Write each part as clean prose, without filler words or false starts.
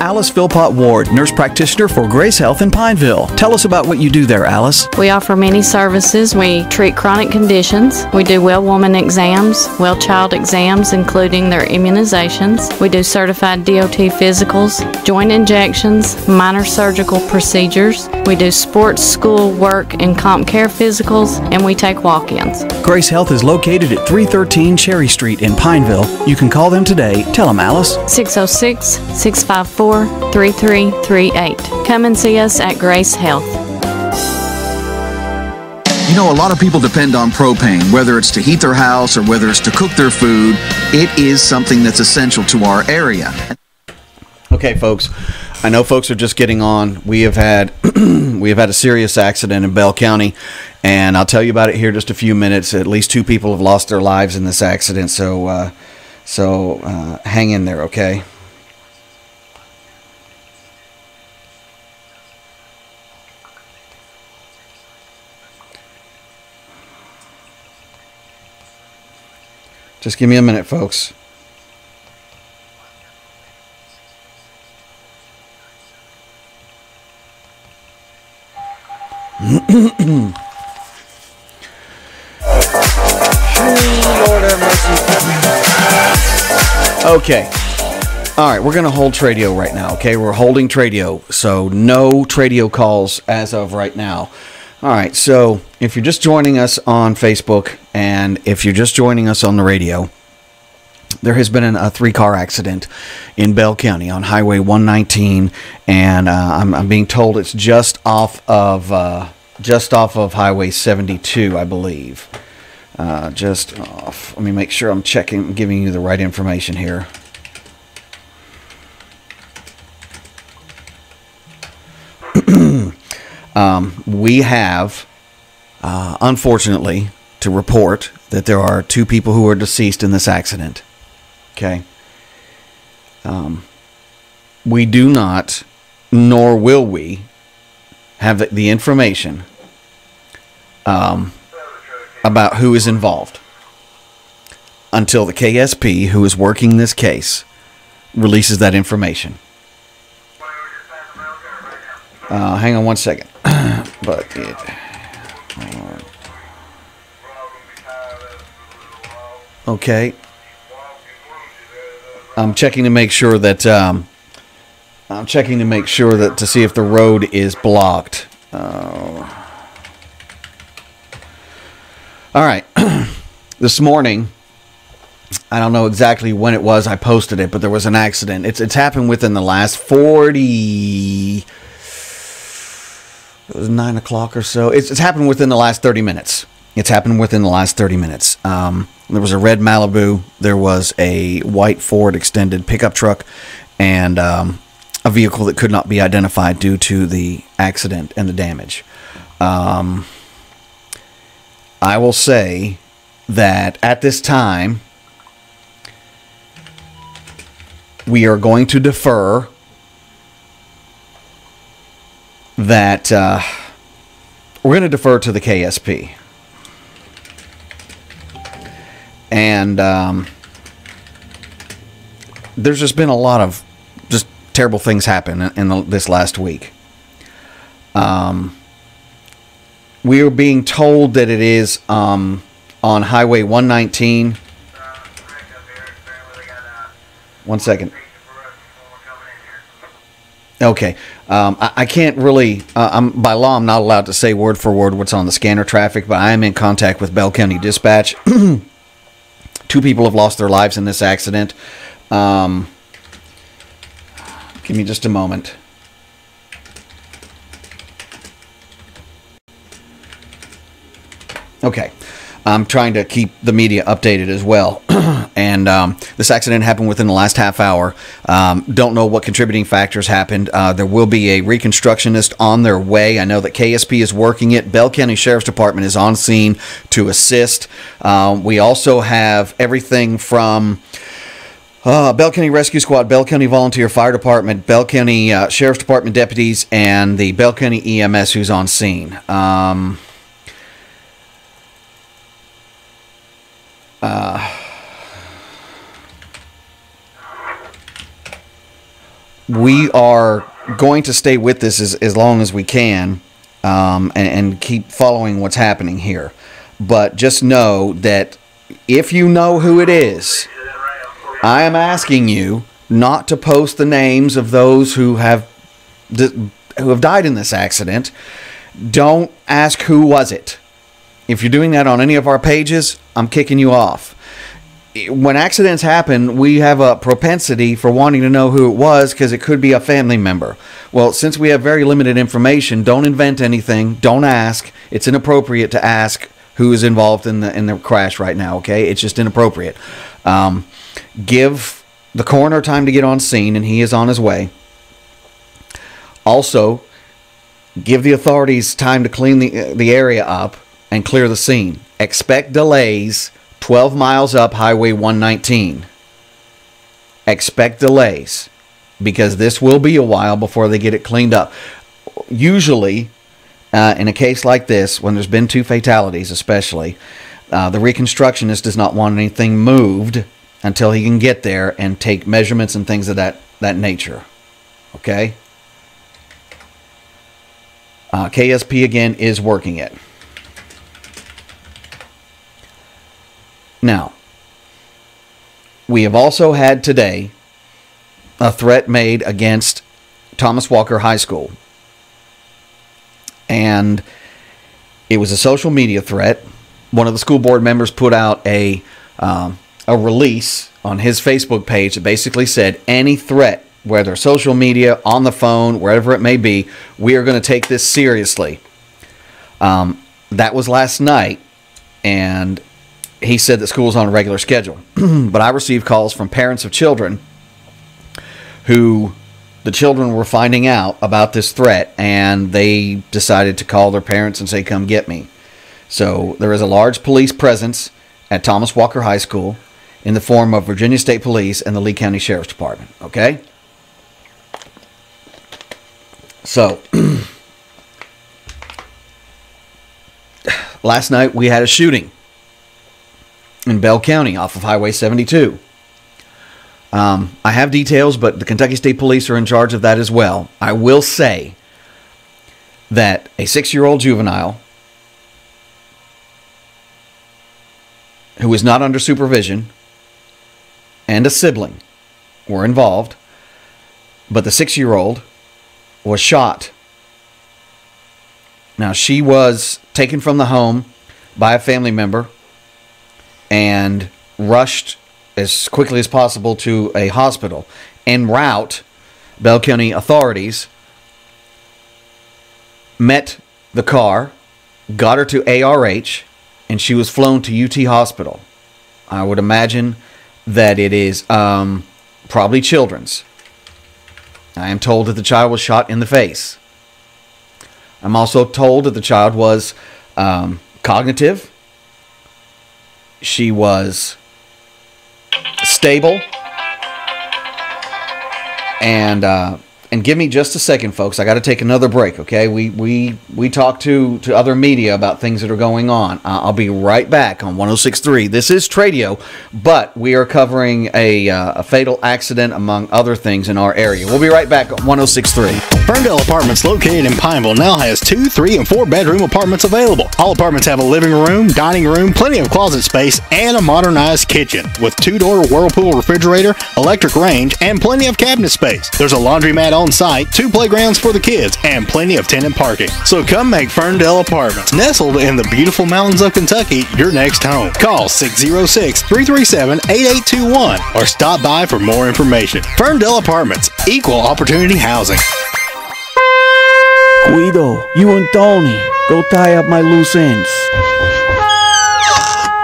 Alice Philpott Ward, nurse practitioner for Grace Health in Pineville. Tell us about what you do there, Alice. We offer many services. We treat chronic conditions. We do well woman exams, well child exams, including their immunizations. We do certified DOT physicals, joint injections, minor surgical procedures. We do sports, school, work, and comp care physicals, and we take walk-ins. Grace Health is located at 313 Cherry Street in Pineville. You can call them today. Tell them, Alice. 606-654-3338. Come and see us at Grace Health. You know, a lot of people depend on propane, whether it's to heat their house or whether it's to cook their food. It is something that's essential to our area. Okay, folks. I know folks are just getting on. We have had a serious accident in Bell County, and I'll tell you about it here in just a few minutes. At least 2 people have lost their lives in this accident, so hang in there, okay? Just give me a minute, folks. Okay. All right, we're going to hold Tradio right now, okay? We're holding Tradio, so no Tradio calls as of right now. All right, so if you're just joining us on Facebook and if you're just joining us on the radio, there has been a 3-car accident in Bell County on Highway 119, and I'm being told it's just off of Highway 72, I believe. Just off. Let me make sure I'm checking, giving you the right information here. We have, unfortunately, to report that there are 2 people who are deceased in this accident. Okay. We do not, nor will we, have the information about who is involved until the KSP, who is working this case, releases that information. Hang on one second. But okay. I'm checking to make sure that to see if the road is blocked. All right. This morning, I don't know exactly when it was I posted it, but there was an accident. It's happened within the last 40. It was 9 o'clock or so. It's happened within the last 30 minutes. There was a red Malibu. There was a white Ford extended pickup truck, and a vehicle that could not be identified due to the accident and the damage. I will say that at this time, we are going to defer that we're going to defer to the KSP. And there's just been a lot of just terrible things happen in this last week. We are being told that it is on Highway 119. One second. Okay. I can't really, by law, I'm not allowed to say word for word what's on the scanner traffic, but I am in contact with Bell County Dispatch. 2 people have lost their lives in this accident. Give me just a moment. Okay. I'm trying to keep the media updated as well. And this accident happened within the last half hour. Don't know what contributing factors happened. There will be a reconstructionist on their way. I know that KSP is working it. Bell County Sheriff's Department is on scene to assist. We also have everything from Bell County Rescue Squad, Bell County Volunteer Fire Department, Bell County Sheriff's Department deputies, and the Bell County EMS who's on scene. we are going to stay with this as long as we can, and keep following what's happening here. But just know that if you know who it is, I am asking you not to post the names of those who have died in this accident. Don't ask who was it. If you're doing that on any of our pages, I'm kicking you off. When accidents happen, we have a propensity for wanting to know who it was because it could be a family member. Well, since we have very limited information, don't invent anything. Don't ask. It's inappropriate to ask who is involved in the crash right now, okay? It's just inappropriate. Give the coroner time to get on scene, and he is on his way. Also, give the authorities time to clean the area up and clear the scene. Expect delays 12 miles up Highway 119. Expect delays, because this will be a while before they get it cleaned up. Usually, in a case like this, when there's been 2 fatalities especially, the reconstructionist does not want anything moved until he can get there and take measurements and things of that nature. Okay? KSP, again, is working it. Now, we have also had today a threat made against Thomas Walker High School. And it was a social media threat. One of the school board members put out a release on his Facebook page that basically said, any threat, whether social media, on the phone, wherever it may be, we are going to take this seriously. That was last night, and he said that school's on a regular schedule. But I received calls from parents of children who the children were finding out about this threat, and they decided to call their parents and say, come get me. So there is a large police presence at Thomas Walker High School in the form of Virginia State Police and the Lee County Sheriff's Department. Okay? So, last night we had a shooting in Bell County off of Highway 72. I have details, but the Kentucky State Police are in charge of that as well. I will say that a 6-year-old juvenile who was not under supervision and a sibling were involved, but the 6-year-old was shot. Now, she was taken from the home by a family member and rushed as quickly as possible to a hospital. En route, Bell County authorities met the car, got her to ARH, and she was flown to UT Hospital. I would imagine that it is probably children's. I am told that the child was shot in the face. I'm also told that the child was cognitive. She was stable. And give me just a second, folks. I got to take another break, okay? We talk to other media about things that are going on. I'll be right back on 106.3. This is Tradio, but we are covering a fatal accident, among other things, in our area. We'll be right back on 106.3. Ferndale Apartments, located in Pineville, now has 2, 3, and 4 bedroom apartments available. All apartments have a living room, dining room, plenty of closet space, and a modernized kitchen with 2-door Whirlpool refrigerator, electric range, and plenty of cabinet space. There's a laundromat on site, 2 playgrounds for the kids, and plenty of tenant parking. So come make Ferndale Apartments, nestled in the beautiful mountains of Kentucky, your next home. Call 606-337-8821 or stop by for more information. Ferndale Apartments, equal opportunity housing. Guido, you and Tony, go tie up my loose ends.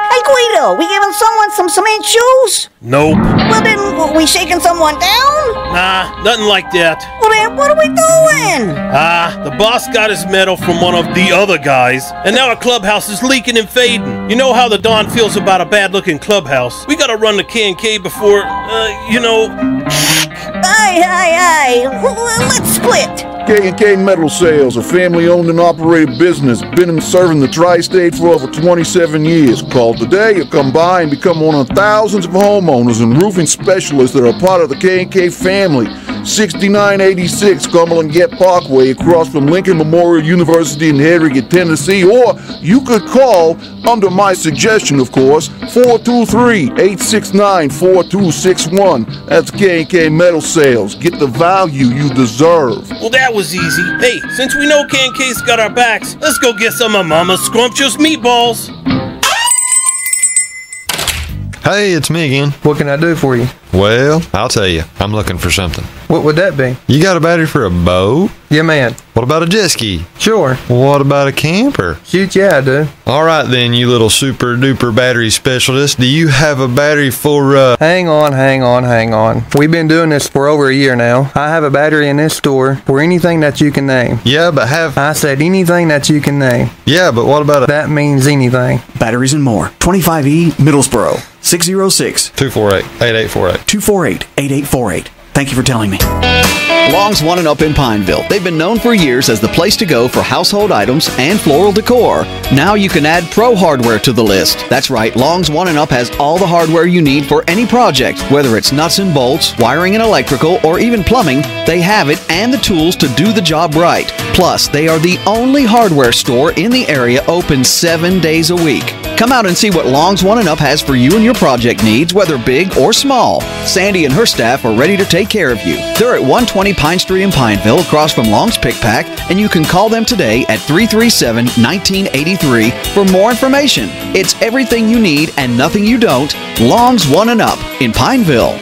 Hey Guido, we giving someone some cement shoes? Nope. Well then, we shaking someone down? Nah, nothing like that. Well then, what are we doing? The boss got his medal from one of the other guys, and now our clubhouse is leaking and fading. You know how the Don feels about a bad-looking clubhouse. We gotta run the K&K before, Aye. Let's split. K&K Metal Sales, a family-owned and operated business, been in serving the tri-state for over 27 years. Call today or come by and become one of thousands of homeowners and roofing specialists that are part of the K&K family. 6986 Cumberland Gap Parkway across from Lincoln Memorial University in Harrogate, Tennessee. Or you could call, under my suggestion of course, 423-869-4261. That's K&K Metal Sales. Get the value you deserve. Well, that was easy. Hey, since we know K&K's got our backs, let's go get some of Mama's scrumptious meatballs. Hey, it's me again. What can I do for you? Well, I'll tell you. I'm looking for something. What would that be? You got a battery for a boat? Yeah, man. What about a jet ski? Sure. What about a camper? Shoot, yeah, I do. All right, then, you little super duper battery specialist. Do you have a battery for, Hang on. We've been doing this for over a year now. I have a battery in this store for anything that you can name. Yeah, but I said anything that you can name. Yeah, but what about That means anything. Batteries and more. 25E Middlesboro. 606 248-8848. 248-8848. Thank you for telling me. Long's One and Up in Pineville. They've been known for years as the place to go for household items and floral decor. Now you can add pro hardware to the list. That's right, Long's One and Up has all the hardware you need for any project. Whether it's nuts and bolts, wiring and electrical, or even plumbing, they have it and the tools to do the job right. Plus, they are the only hardware store in the area open 7 days a week. Come out and see what Long's One and Up has for you and your project needs, whether big or small. Sandy and her staff are ready to take care of you. They're at 120 Pine Street in Pineville, across from Long's Pick Pack, and you can call them today at 337-1983 for more information. It's everything you need and nothing you don't. Long's One and Up in Pineville.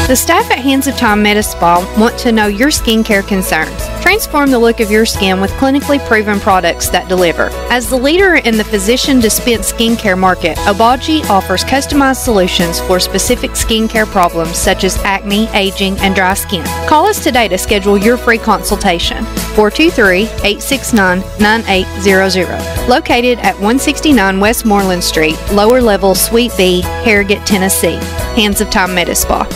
The staff at Hands of Time Medi Spa want to know your skincare concerns. Transform the look of your skin with clinically proven products that deliver. As the leader in the physician-dispensed skincare market, Obagi offers customized solutions for specific skincare problems such as acne, aging, and dry skin. Call us today to schedule your free consultation. 423-869-9800. Located at 169 Westmoreland Street, Lower Level, Suite B, Harrogate, Tennessee. Hands of Time Medi Spa.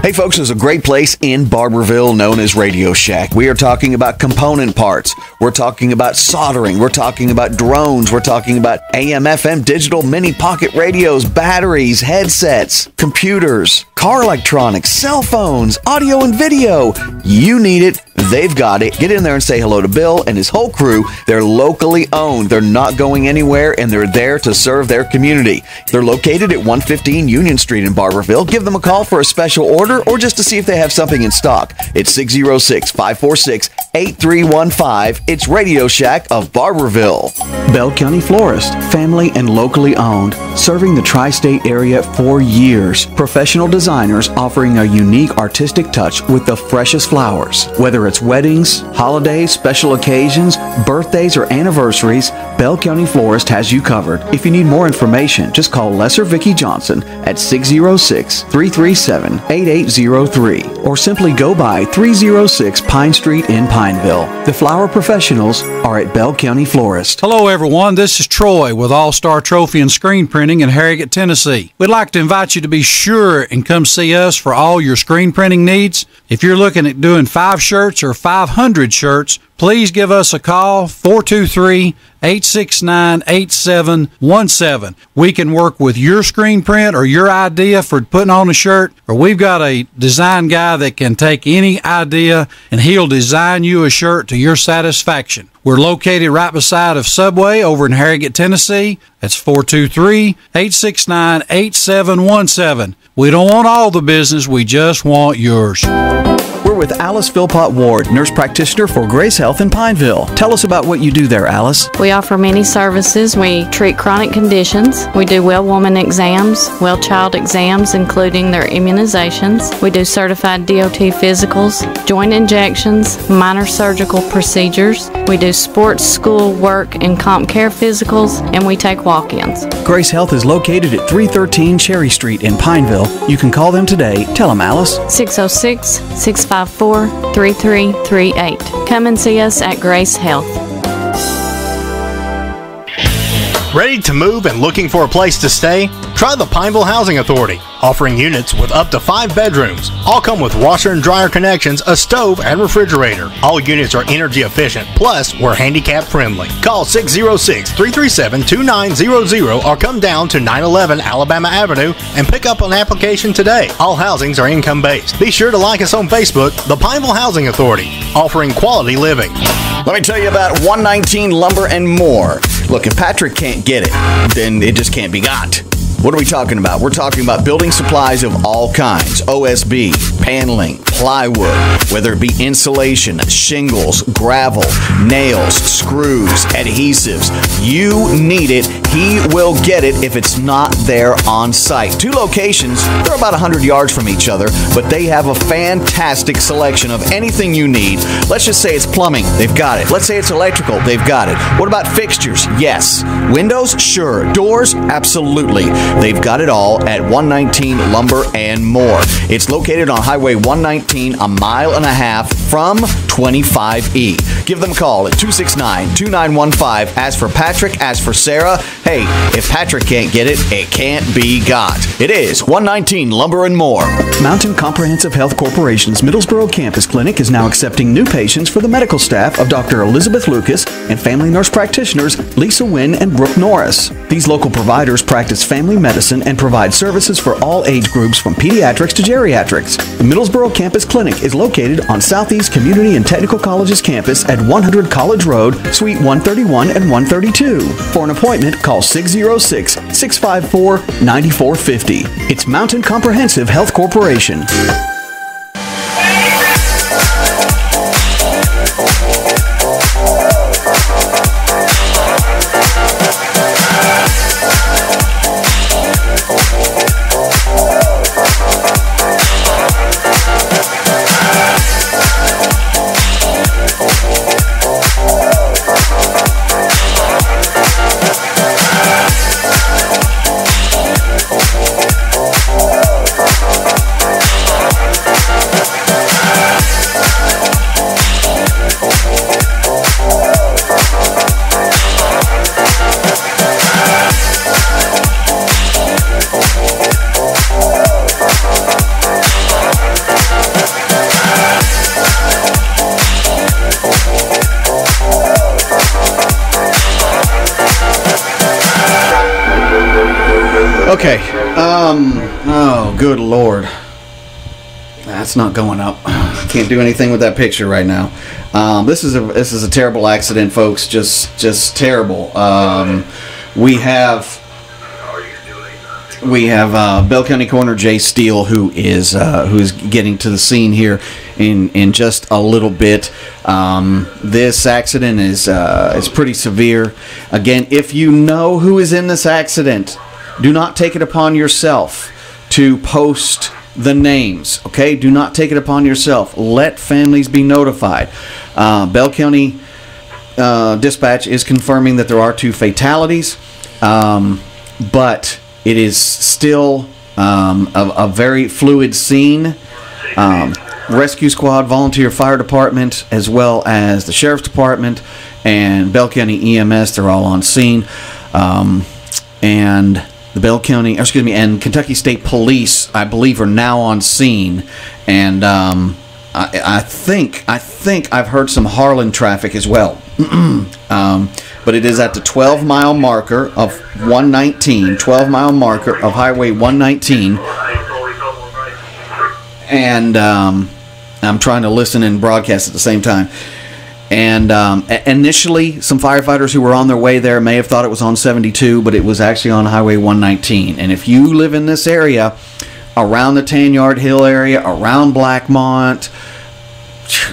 Hey folks, there's a great place in Barberville known as Radio Shack. We are talking about component parts. We're talking about soldering. We're talking about drones. We're talking about AM, FM, digital, mini pocket radios, batteries, headsets, computers, car electronics, cell phones, audio and video. You need it. They've got it. Get in there and say hello to Bill and his whole crew. They're locally owned. They're not going anywhere, and they're there to serve their community. They're located at 115 Union Street in Barberville. Give them a call for a special order or just to see if they have something in stock. It's 606-546-8315. It's Radio Shack of Barberville. Bell County Florist, family and locally owned, serving the tri-state area for years. Professional designers offering a unique artistic touch with the freshest flowers. Whether it's weddings, holidays, special occasions, birthdays, or anniversaries, Bell County Florist has you covered. If you need more information, just call Les or Vicki Johnson at 606-337-8803 or simply go by 306 Pine Street in Pineville. The flower professionals are at Bell County Florist. Hello everyone, this is Troy with All-Star Trophy and Screen Printing in Harrogate, Tennessee. We'd like to invite you to be sure and come see us for all your screen printing needs. If you're looking at doing 5 shirts or 500 shirts, please give us a call, 423-869-8717. We can work with your screen print or your idea for putting on a shirt, or we've got a design guy that can take any idea and he'll design you a shirt to your satisfaction. We're located right beside of Subway over in Harrogate, Tennessee. That's 423-869-8717. We don't want all the business, we just want yours. We're with Alice Philpott Ward, nurse practitioner for Grace Health in Pineville. Tell us about what you do there, Alice. We offer many services. We treat chronic conditions. We do well woman exams, well child exams, including their immunizations. We do certified DOT physicals, joint injections, minor surgical procedures. We do sports, school, work, and comp care physicals, and we take walk-ins. Grace Health is located at 313 Cherry Street in Pineville. You can call them today. Tell them, Alice. 606-654-3338. Come and see us at Grace Health. Ready to move and looking for a place to stay? Try the Pineville Housing Authority, offering units with up to 5 bedrooms. All come with washer and dryer connections, a stove, and refrigerator. All units are energy efficient, plus we're handicap friendly. Call 606-337-2900 or come down to 911 Alabama Avenue and pick up an application today. All housings are income based. Be sure to like us on Facebook, the Pineville Housing Authority, offering quality living. Let me tell you about 119 Lumber and More. Look, if Patrick can't get it, then it just can't be got. What are we talking about? We're talking about building supplies of all kinds. OSB, paneling, plywood, whether it be insulation, shingles, gravel, nails, screws, adhesives. You need it. He will get it if it's not there on site. 2 locations. They're about 100 yards from each other, but they have a fantastic selection of anything you need. Let's just say it's plumbing. They've got it. Let's say it's electrical. They've got it. What about fixtures? Yes. Windows? Sure. Doors? Absolutely. They've got it all at 119 Lumber and More. It's located on Highway 119, a mile and a half from 25E. Give them a call at 269-2915. As for Patrick, as for Sarah, hey, if Patrick can't get it, it can't be got. It is 119 Lumber and More. Mountain Comprehensive Health Corporation's Middlesboro campus clinic is now accepting new patients for the medical staff of Dr. Elizabeth Lucas and family nurse practitioners Lisa Wynn and Brooke Norris. These local providers practice family medicine and provide services for all age groups from pediatrics to geriatrics. The Middlesboro campus clinic is located on Southeast Community and Technical College's campus at 100 College Road, Suite 131 and 132. For an appointment, call 606-654-9450. It's Mountain Comprehensive Health Corporation. Okay. Oh, good Lord. That's not going up. Can't do anything with that picture right now. This is a terrible accident, folks. Just terrible. We have Bell County Coroner Jay Steele, who is getting to the scene here in just a little bit. This accident is pretty severe. Again, if you know who is in this accident, do not take it upon yourself to post the names. Okay, do not take it upon yourself. Let families be notified. Bell County Dispatch is confirming that there are 2 fatalities, but it is still a very fluid scene. Rescue squad, volunteer fire department, as well as the sheriff's department and Bell County EMS, they're all on scene. And the and Kentucky State Police, I believe, are now on scene. And I think I've heard some Harlan traffic as well. But it is at the 12-mile marker of 119, 12-mile marker of Highway 119. And I'm trying to listen and broadcast at the same time. And initially, some firefighters who were on their way there may have thought it was on 72, but it was actually on Highway 119. And if you live in this area, around the Tanyard Hill area, around Blackmont,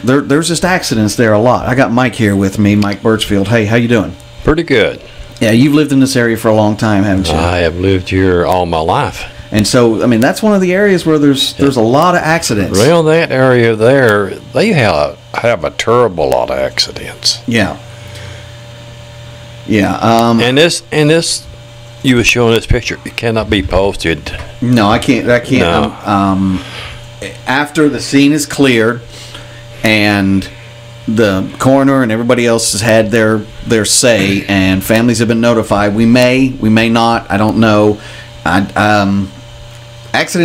there's just accidents there a lot. I got Mike here with me, Mike Birchfield. Hey, how you doing? Pretty good. Yeah, you've lived in this area for a long time, haven't you? I have lived here all my life. And so, I mean, that's one of the areas where there's a lot of accidents. Well, that area there, they have a terrible lot of accidents. Yeah. Yeah. And this, you were showing this picture. It cannot be posted. No, I can't. No. After the scene is cleared, and the coroner and everybody else has had their say, and families have been notified, we may not. I don't know. Accident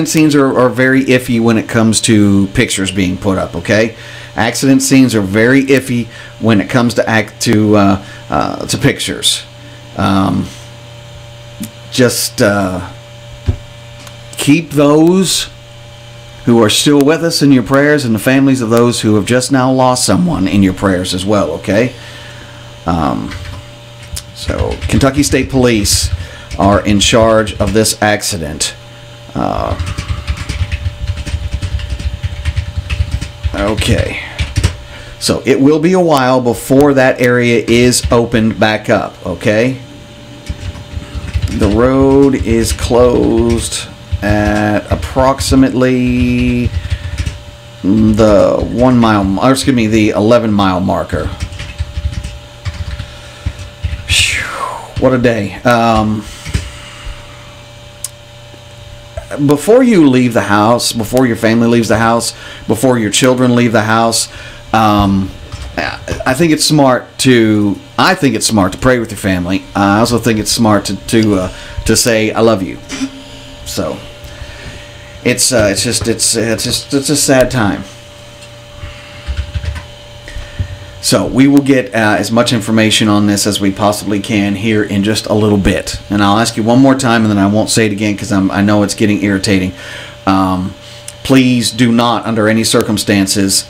scenes are very iffy when it comes to pictures being put up. Okay, accident scenes are very iffy when it comes to pictures. Just keep those who are still with us in your prayers, and the families of those who have just now lost someone in your prayers as well. Okay. So Kentucky State Police are in charge of this accident. Okay. So it will be a while before that area is opened back up, okay? The road is closed at approximately the 1 mile, or excuse me, the 11-mile marker. Whew, what a day. Before you leave the house, before your family leaves the house, before your children leave the house, I think it's smart to pray with your family. I also think it's smart to say I love you. So it's just a sad time. So we will get as much information on this as we possibly can here in just a little bit. And I'll ask you one more time, and then I won't say it again because I know it's getting irritating. Please do not, under any circumstances,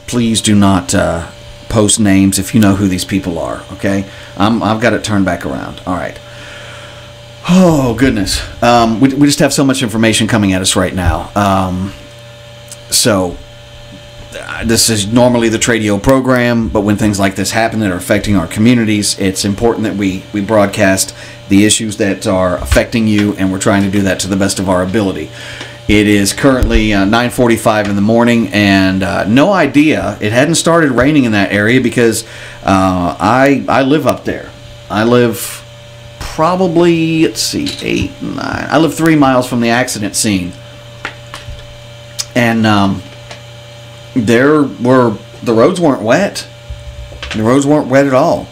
please do not post names if you know who these people are. Okay, I've got it turned back around. All right. Oh goodness, we just have so much information coming at us right now. So. This is normally the Tradio program, but when things like this happen that are affecting our communities, it's important that we broadcast the issues that are affecting you, and we're trying to do that to the best of our ability. It is currently 9:45 in the morning, and no idea. It hadn't started raining in that area because I live up there. I live probably, let's see, 8, 9. I live 3 miles from the accident scene. And the roads weren't wet. The roads weren't wet at all.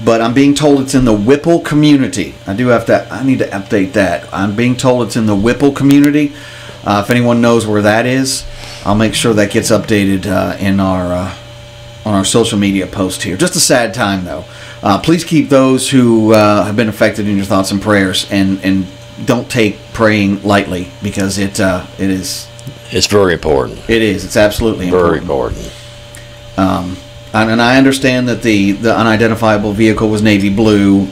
But I'm being told it's in the Whipple community. I need to update that. I'm being told it's in the Whipple community. If anyone knows where that is, I'll make sure that gets updated on our social media post here. Just a sad time, though. Please keep those who have been affected in your thoughts and prayers, and don't take praying lightly, because it is. It's very important. It is. It's absolutely important. Very important. And I understand that the unidentifiable vehicle was navy blue,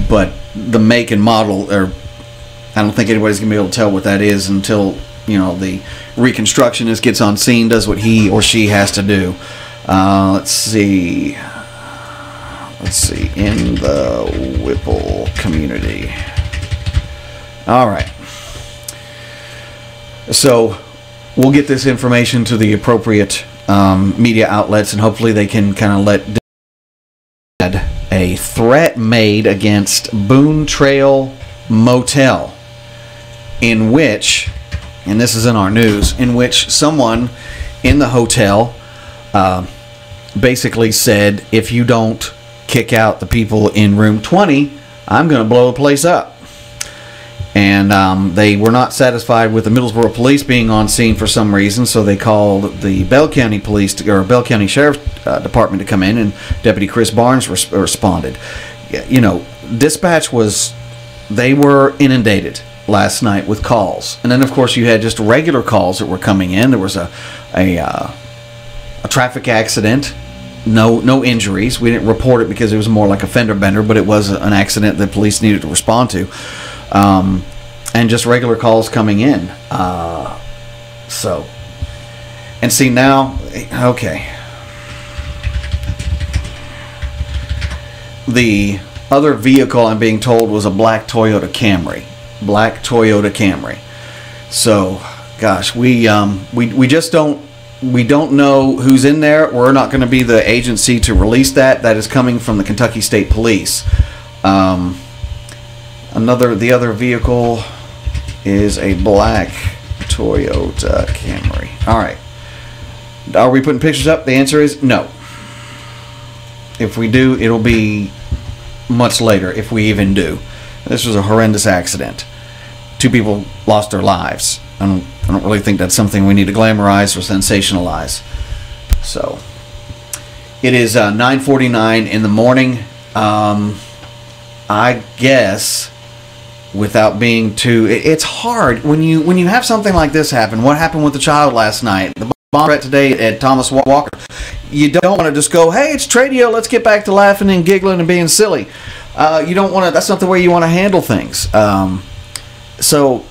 but the make and model, I don't think anybody's gonna be able to tell what that is until the reconstructionist gets on scene, does what he or she has to do. Let's see, in the Whipple community. All right. So we'll get this information to the appropriate media outlets, and hopefully they can kind of let a threat made against Boone Trail Motel, in which, and this is in our news, in which someone in the hotel basically said, if you don't kick out the people in room 20, I'm going to blow the place up. And they were not satisfied with the Middlesboro police being on scene for some reason, so they called the Bell County Police or Bell County Sheriff's Department to come in, and Deputy Chris Barnes responded. Dispatch they were inundated last night with calls, and then of course you had just regular calls that were coming in. There was a traffic accident. No injuries. We didn't report it because it was more like a fender bender, but it was an accident that police needed to respond to. And just regular calls coming in. And see now, okay. The other vehicle, I'm being told, was a black Toyota Camry. Black Toyota Camry. So, gosh, we just don't know who's in there. We're not going to be the agency to release that. That is coming from the Kentucky State Police. The other vehicle is a black Toyota Camry. All right. Are we putting pictures up? The answer is no. If we do, it'll be much later, if we even do. This was a horrendous accident. 2 people lost their lives. I don't really think that's something we need to glamorize or sensationalize. So, it is 9:49 in the morning. I guess, without being too... It's hard when you have something like this happen. What happened with the child last night? The bomb threat today at Thomas Walker. You don't want to just go, hey, it's Tradio, let's get back to laughing and giggling and being silly. You don't want to... That's not the way you want to handle things. So...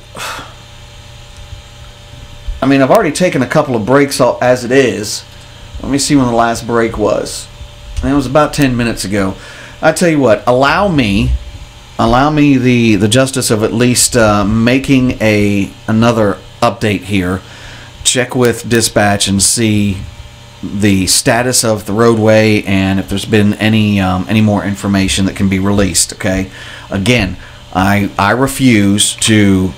I mean, I've already taken a couple of breaks as it is. Let me see when the last break was. It was about 10 minutes ago. I tell you what, allow me the justice of at least making another update here. Check with dispatch and see the status of the roadway and if there's been any more information that can be released. Okay, again, I refuse to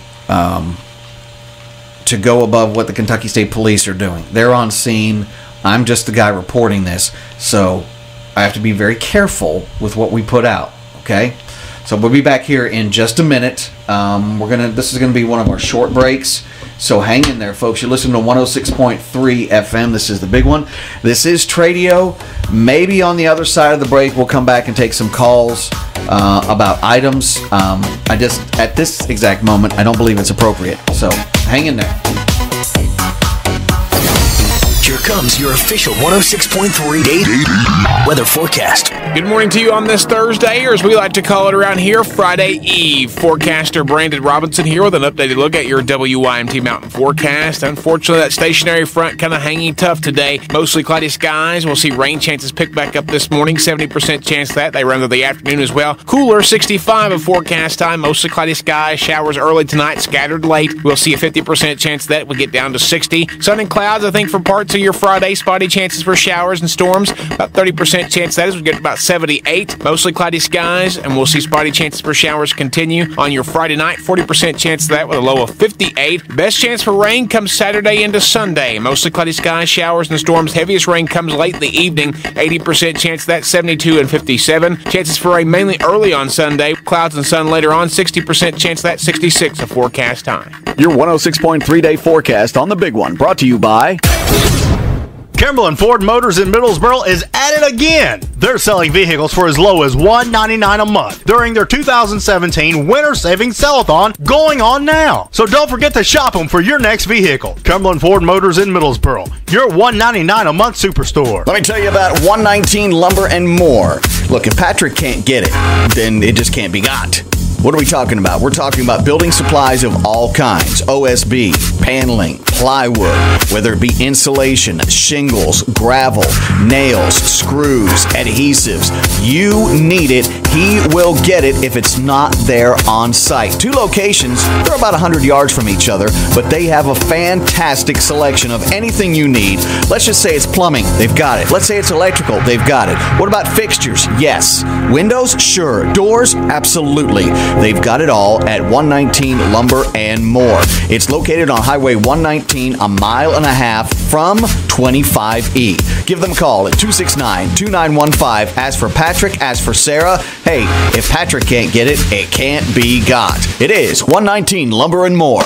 go above what the Kentucky State Police are doing. They're on scene. I'm just the guy reporting this, so I have to be very careful with what we put out. Okay, so we'll be back here in just a minute. This is gonna be one of our short breaks, so hang in there, folks. You're listening to 106.3 FM. This is the big one. This is Tradio. Maybe on the other side of the break, we'll come back and take some calls about items. I just, at this exact moment, I don't believe it's appropriate. So hang in there. Here comes your official 106.3 daily weather forecast. Good morning to you on this Thursday, or as we like to call it around here, Friday Eve. Forecaster Brandon Robinson here with an updated look at your WYMT mountain forecast. Unfortunately, that stationary front kind of hanging tough today. Mostly cloudy skies. We'll see rain chances pick back up this morning. 70% chance that. They run through the afternoon as well. Cooler, 65 of forecast time. Mostly cloudy skies. Showers early tonight, scattered late. We'll see a 50% chance that will get down to 60. Sun and clouds, I think, for parts of your Friday. Spotty chances for showers and storms. About 30% chance that is. We'll get about 78. Mostly cloudy skies, and we'll see spotty chances for showers continue on your Friday night. 40% chance of that with a low of 58. Best chance for rain comes Saturday into Sunday. Mostly cloudy skies, showers, and storms. Heaviest rain comes late in the evening. 80% chance of that, 72 and 57. Chances for rain mainly early on Sunday. Clouds and sun later on. 60% chance of that, 66 of forecast time. Your 106.3 day forecast on the big one, brought to you by Cumberland Ford Motors in Middlesboro is at it again. They're selling vehicles for as low as $199 a month during their 2017 Winter Savings Sell-a-thon going on now. So don't forget to shop them for your next vehicle. Cumberland Ford Motors in Middlesboro, your $199 a month superstore. Let me tell you about 119 Lumber and More. Look, if Patrick can't get it, then it just can't be got. What are we talking about? We're talking about building supplies of all kinds. OSB, paneling, plywood, whether it be insulation, shingles, gravel, nails, screws, adhesives. You need it. He will get it if it's not there on site. 2 locations. They're about 100 yards from each other, but they have a fantastic selection of anything you need. Let's just say it's plumbing. They've got it. Let's say it's electrical. They've got it. What about fixtures? Yes. Windows? Sure. Doors? Absolutely. They've got it all at 119 Lumber and More. It's located on Highway 119, a mile and a half from 25E. Give them a call at 269-2915. As for Patrick, as for Sarah, hey, if Patrick can't get it, it can't be got. It is 119 Lumber and More.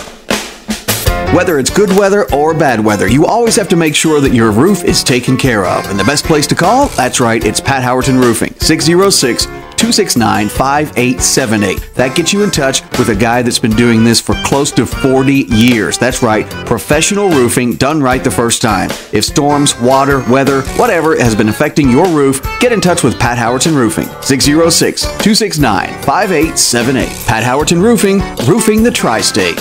Whether it's good weather or bad weather, you always have to make sure that your roof is taken care of. And the best place to call? That's right, it's Pat Howerton Roofing, 606-269-5878. That gets you in touch with a guy that's been doing this for close to 40 years. That's right, professional roofing done right the first time. If storms, water, weather, whatever has been affecting your roof, get in touch with Pat Howerton Roofing, 606-269-5878. Pat Howerton Roofing, roofing the tri-state.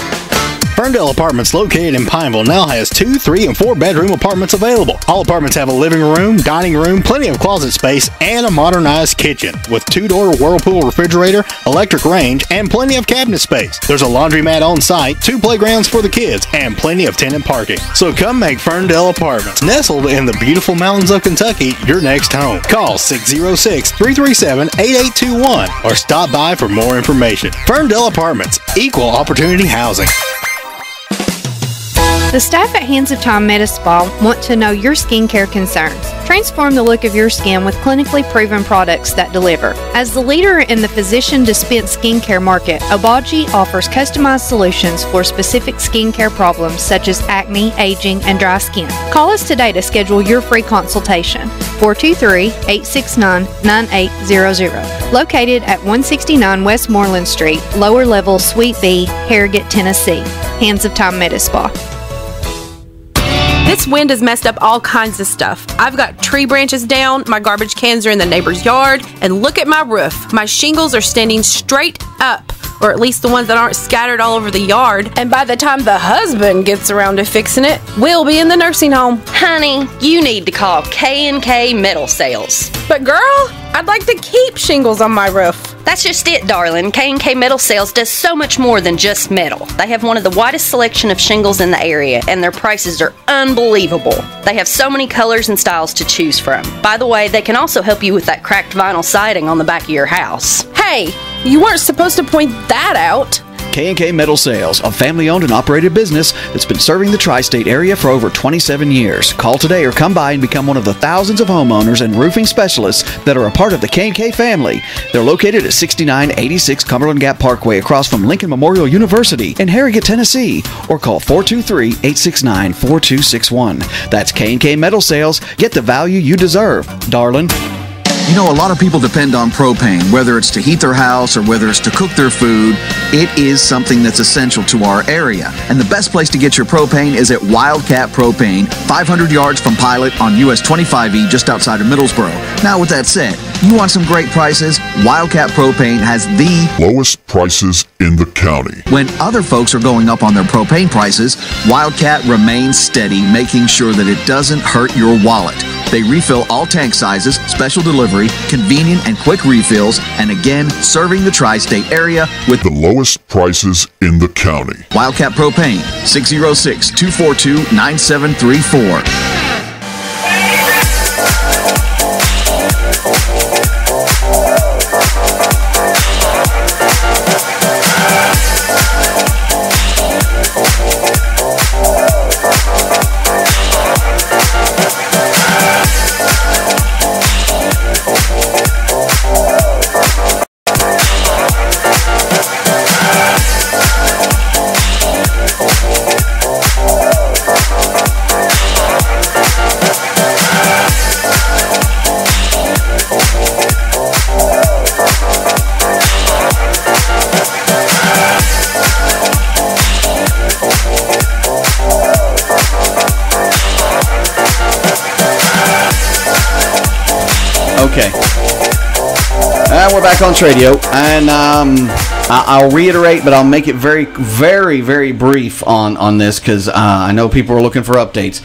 Ferndale Apartments, located in Pineville, now has 2, 3, and 4 bedroom apartments available. All apartments have a living room, dining room, plenty of closet space, and a modernized kitchen with 2-door Whirlpool refrigerator, electric range, and plenty of cabinet space. There's a laundromat on site, 2 playgrounds for the kids, and plenty of tenant parking. So come make Ferndale Apartments, nestled in the beautiful mountains of Kentucky, your next home. Call 606-337-8821 or stop by for more information. Ferndale Apartments, equal opportunity housing. The staff at Hands of Time Med Spa want to know your skincare concerns. Transform the look of your skin with clinically proven products that deliver. As the leader in the physician-dispensed skincare market, Obagi offers customized solutions for specific skincare problems such as acne, aging, and dry skin. Call us today to schedule your free consultation. 423-869-9800. Located at 169 Westmoreland Street, Lower Level, Suite B, Harrogate, Tennessee. Hands of Time Med Spa. This wind has messed up all kinds of stuff. I've got tree branches down, my garbage cans are in the neighbor's yard, and look at my roof. My shingles are standing straight up, or at least the ones that aren't scattered all over the yard. And by the time the husband gets around to fixing it, we'll be in the nursing home. Honey, you need to call K&K Metal Sales. But girl, I'd like to keep shingles on my roof. That's just it, darling. K&K Metal Sales does so much more than just metal. They have one of the widest selection of shingles in the area, and their prices are unbelievable. They have so many colors and styles to choose from. By the way, they can also help you with that cracked vinyl siding on the back of your house. Hey, you weren't supposed to point that out. K&K Metal Sales, a family-owned and operated business that's been serving the tri-state area for over 27 years. Call today or come by and become one of the thousands of homeowners and roofing specialists that are a part of the K&K family. They're located at 6986 Cumberland Gap Parkway across from Lincoln Memorial University in Harrogate, Tennessee, or call 423-869-4261. That's K&K Metal Sales. Get the value you deserve, darling. You know, a lot of people depend on propane, whether it's to heat their house or whether it's to cook their food. It is something that's essential to our area. And the best place to get your propane is at Wildcat Propane, 500 yards from Pilot on US 25E just outside of Middlesboro. Now, with that said, you want some great prices? Wildcat Propane has the lowest prices in the county. When other folks are going up on their propane prices, Wildcat remains steady, making sure that it doesn't hurt your wallet. They refill all tank sizes, special delivery, convenient and quick refills, and again, serving the tri-state area with the lowest prices in the county. Wildcat Propane, 606-242-9734. Okay. We're back on Tradio, and I'll reiterate, but I'll make it very, very, very brief on this because I know people are looking for updates.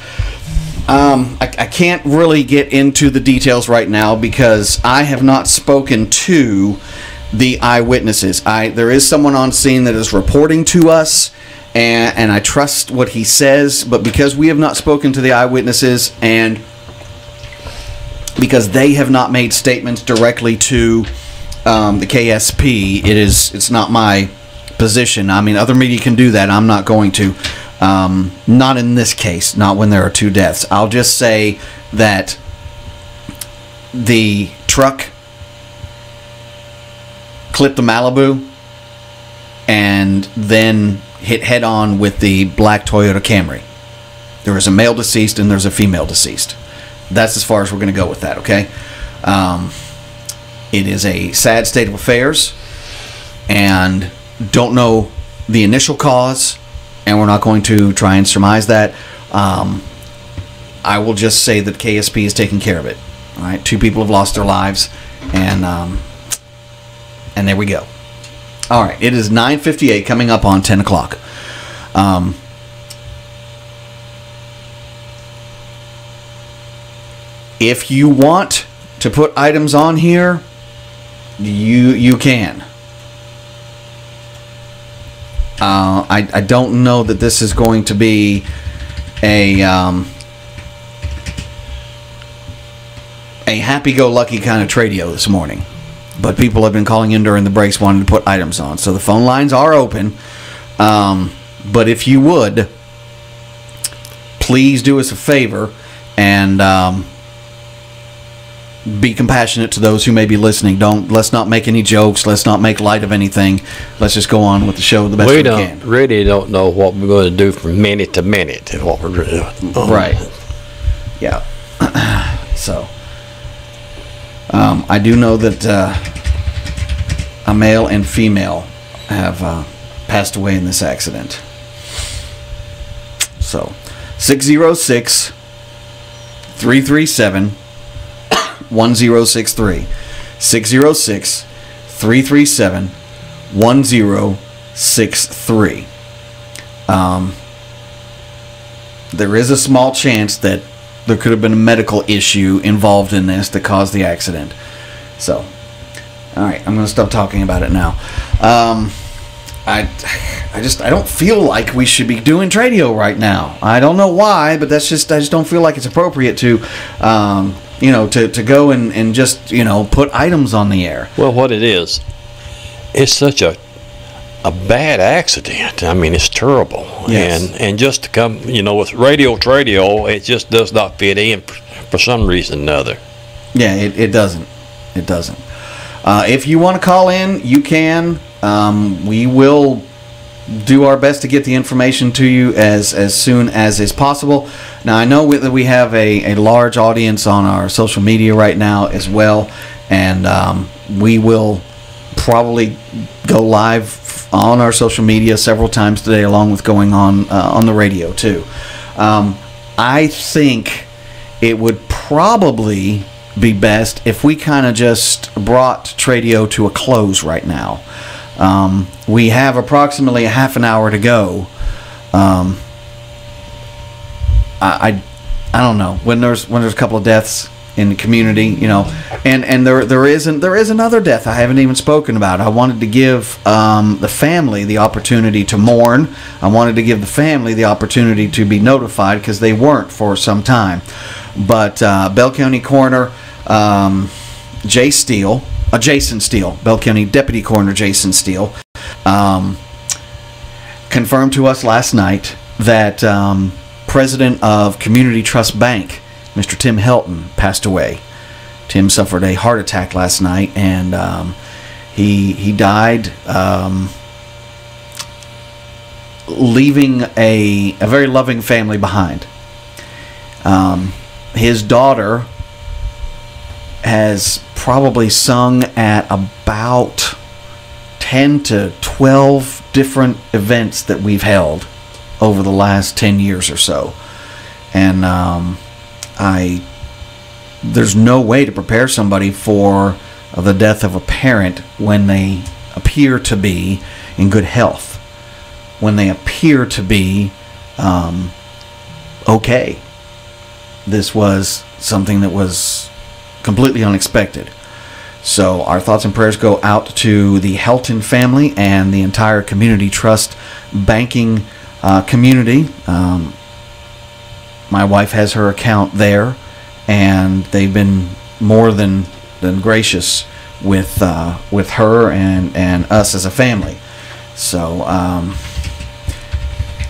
I can't really get into the details right now because I have not spoken to the eyewitnesses. There is someone on scene that is reporting to us, and I trust what he says, but because we have not spoken to the eyewitnesses and because they have not made statements directly to the KSP, it's not my position. I mean, other media can do that. I'm not going to. Not in this case, not when there are two deaths. I'll just say that the truck clipped the Malibu and then hit head-on with the black Toyota Camry. There was a male deceased and there's a female deceased. That's as far as we're going to go with that, okay? It is a sad state of affairs, and don't know the initial cause, and we're not going to try and surmise that. I will just say that KSP is taking care of it. All right, 2 people have lost their lives, and there we go. All right, it is 9:58, coming up on 10 o'clock. If you want to put items on here, you can. I don't know that this is going to be a happy-go-lucky kind of Tradio this morning, but people have been calling in during the breaks wanting to put items on, so the phone lines are open. But if you would, please do us a favor and be compassionate to those who may be listening. Let's not make any jokes. Let's not make light of anything. Let's just go on with the show the best we can. We really don't know what we're going to do from minute to minute. What we're doing. Right. Yeah. So, I do know that a male and female have passed away in this accident. So, 606-337-1063. 606-337-1063. There is a small chance that there could have been a medical issue involved in this that caused the accident. So, all right, I'm going to stop talking about it now. I don't feel like we should be doing Tradio right now. I don't know why, but I just don't feel like it's appropriate to, to go and just, put items on the air. Well, what it is, it's such a bad accident. I mean, it's terrible. Yes. And just to come, with Tradio, it just does not fit in for some reason or another. Yeah, it doesn't. It doesn't. If you want to call in, you can. We will do our best to get the information to you as soon as is possible. Now, I know that we have a large audience on our social media right now as well, and we will probably go live on our social media several times today, along with going on the radio too. I think it would probably be best if we kind of just brought Tradio to a close right now. We have approximately a half an hour to go. I don't know, when there's a couple of deaths in the community, and there is another death I haven't even spoken about. I wanted to give the family the opportunity to mourn. I wanted to give the family the opportunity to be notified, because they weren't for some time. But Bell County Coroner Jason Steele, Bell County Deputy Coroner Jason Steele, confirmed to us last night that President of Community Trust Bank, Mr. Tim Helton, passed away. Tim suffered a heart attack last night, and he died, leaving a very loving family behind. His daughter has probably sung at about 10 to 12 different events that we've held over the last 10 years or so. And there's no way to prepare somebody for the death of a parent when they appear to be in good health, when they appear to be okay. This was something that was completely unexpected. So our thoughts and prayers go out to the Helton family and the entire Community Trust banking community. My wife has her account there, and they've been more than gracious with her and us as a family. So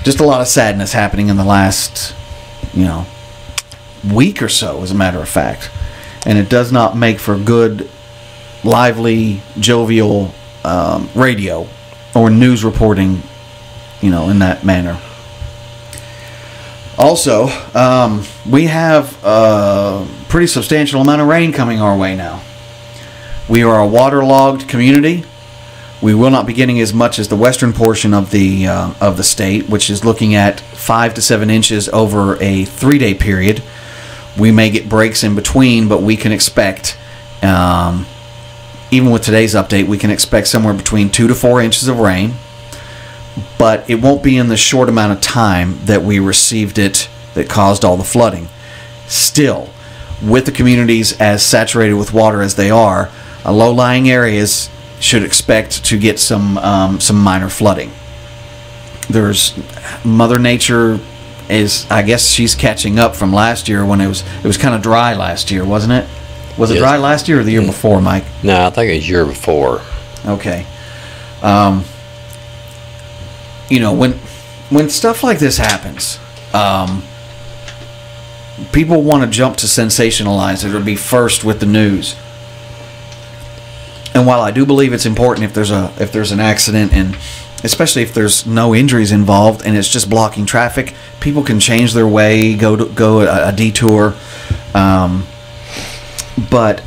just a lot of sadness happening in the last week or so, as a matter of fact. And it does not make for good, lively, jovial radio or news reporting, in that manner. Also, we have a pretty substantial amount of rain coming our way now. We are a waterlogged community. We will not be getting as much as the western portion of the state, which is looking at 5 to 7 inches over a 3-day period. We may get breaks in between, but we can expect, even with today's update, we can expect somewhere between 2 to 4 inches of rain. But it won't be in the short amount of time that we received it that caused all the flooding. Still, with the communities as saturated with water as they are, low-lying areas should expect to get some minor flooding. There's Mother Nature is, I guess she's catching up from last year when it was kind of dry last year, wasn't it? Was it dry last year or the year before, Mike? No, I think it was year before. Okay. When stuff like this happens, people want to jump to sensationalize it or be first with the news. And while I do believe it's important if there's an accident, and especially if there's no injuries involved and it's just blocking traffic, people can change their way, go a detour. But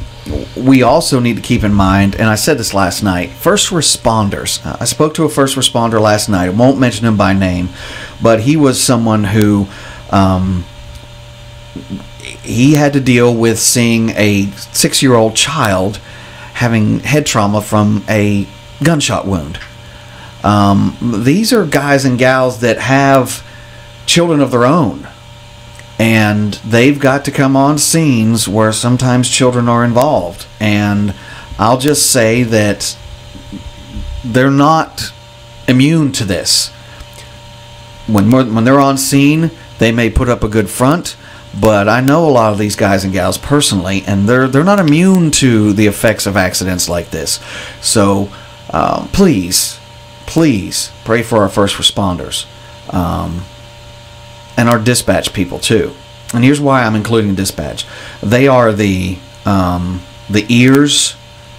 we also need to keep in mind, and I said this last night, first responders. I spoke to a first responder last night. I won't mention him by name, but he was someone who he had to deal with seeing a 6-year-old child having head trauma from a gunshot wound. These are guys and gals that have children of their own, and they've got to come on scenes where sometimes children are involved. And I'll just say that they're not immune to this. When they're on scene, they may put up a good front, but I know a lot of these guys and gals personally, and they're not immune to the effects of accidents like this. So please pray for our first responders and our dispatch people too. And here's why I'm including dispatch. They are the ears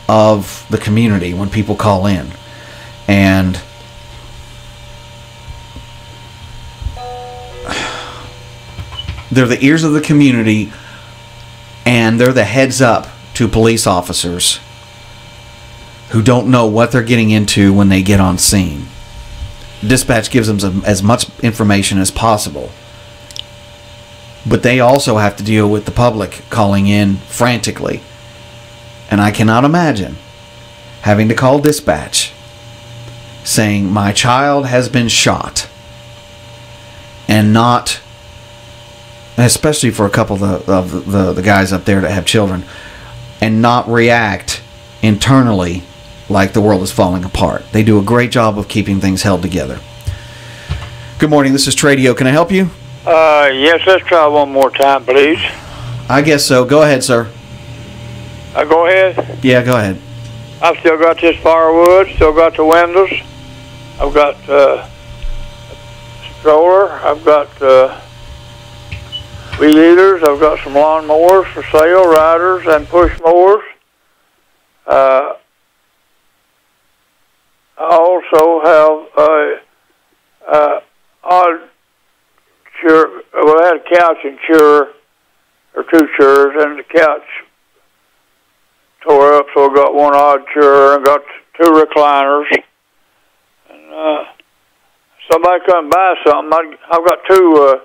of the community when people call in, and they're the ears of the community, and they're the heads up to police officers who don't know what they're getting into when they get on scene. Dispatch gives them as much information as possible, but they also have to deal with the public calling in frantically. And I cannot imagine having to call dispatch saying my child has been shot, and not, especially for a couple of the guys up there that have children, and not react internally like the world is falling apart. They do a great job of keeping things held together. Good morning, this is Tradio. Can I help you? Yes, let's try one more time, please. I guess so. Go ahead, sir. Go ahead? Yeah, go ahead. I've still got this firewood, still got the windows. I've got stroller, I've got weed eaters, I've got some lawn mowers for sale, riders and push mowers. I also have a odd chair. Well, I had a couch and chair, or two chairs, and the couch tore up, so I got one odd chair and got two recliners. And somebody come buy something. I've got two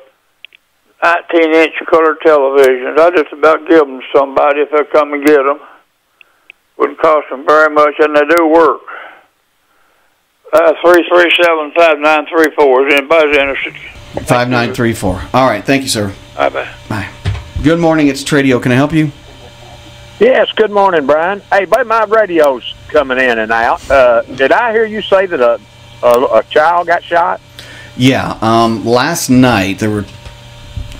19-inch color televisions. I just about give them to somebody if they come and get them. Wouldn't cost them very much, and they do work. 337-5934. Is anybody interested? 5934. All right, thank you, sir. Bye-bye. Bye. Good morning, it's Tradio. Can I help you? Yes, good morning, Brian. Hey, but my radio's coming in and out. Did I hear you say that a child got shot? Yeah, last night there were...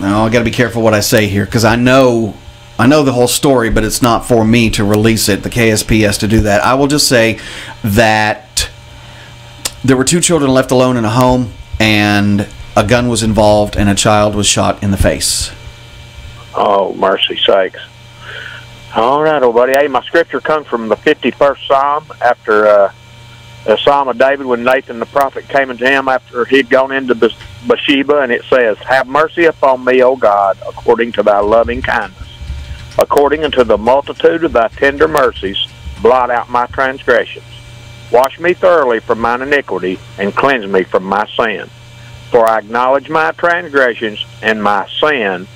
Now, I got to be careful what I say here, because I know the whole story, but it's not for me to release it. The KSP has to do that. I will just say that there were two children left alone in a home, and a gun was involved, and a child was shot in the face. Oh, mercy sakes. All right, old buddy. Hey, my scripture comes from the 51st Psalm, after the Psalm of David, when Nathan the prophet came into him after he'd gone into Bathsheba, and it says, "Have mercy upon me, O God, according to thy loving kindness. According unto the multitude of thy tender mercies, blot out my transgressions. Wash me thoroughly from mine iniquity, and cleanse me from my sin. For I acknowledge my transgressions, and my sin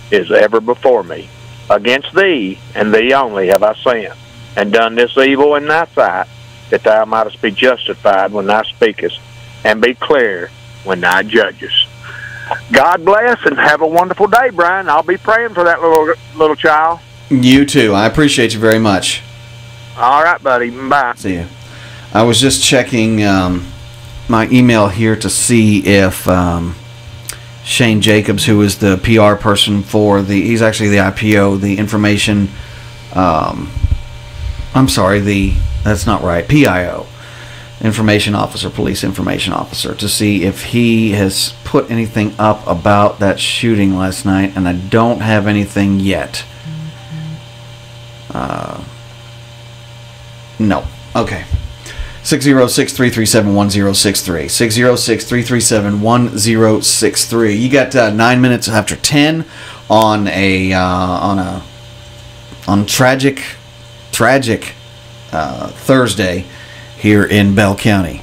is ever before me. Against thee, and thee only, have I sinned, and done this evil in thy sight, that thou mightest be justified when thou speakest, and be clear when thou judgest." God bless, and have a wonderful day, Brian. I'll be praying for that little child. You too. I appreciate you very much. All right, buddy. Bye. See you. I was just checking my email here to see if Shane Jacobs, who is the PR person for he's actually the IPO, the information, that's not right, PIO. information officer, police information officer, to see if he has put anything up about that shooting last night, and I don't have anything yet. No. Okay. 606-337-1063. 606-337-1063. You got 9 minutes after 10 on tragic Thursday here in Bell County.